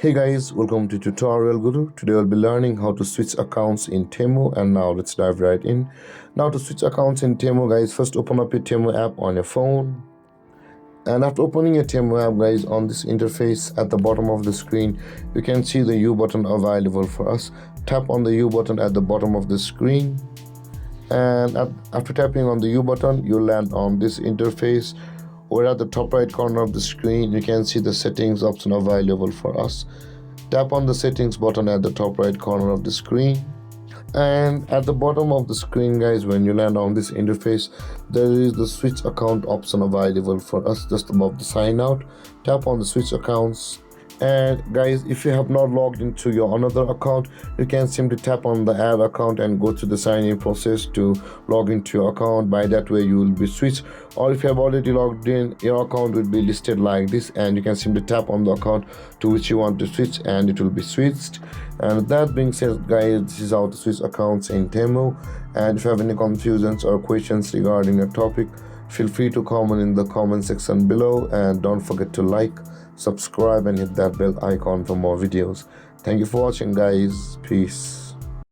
Hey guys, welcome to Tutorial Guru. Today we'll be learning how to switch accounts in Temu, and now let's dive right in. Now to switch accounts in Temu, guys, first open up your Temu app on your phone. And after opening your Temu app, guys, on this interface at the bottom of the screen, you can see the U button available for us. Tap on the U button at the bottom of the screen. And after tapping on the U button, you land on this interface where at the top right corner of the screen you can see the settings option available for us. Tap on the settings button at the top right corner of the screen, and at the bottom of the screen, guys, when you land on this interface, there is the switch account option available for us just above the sign out. Tap on the switch accounts, and guys, if you have not logged into your another account, you can simply tap on the add account and go to the sign in process to log into your account. By that way you will be switched, or if you have already logged in, your account will be listed like this, and you can simply tap on the account to which you want to switch and it will be switched. And that being said, guys, this is how to switch accounts in Temu. And if you have any confusions or questions regarding the topic, feel free to comment in the comment section below, and don't forget to like, subscribe and hit that bell icon for more videos. Thank you for watching, guys. Peace.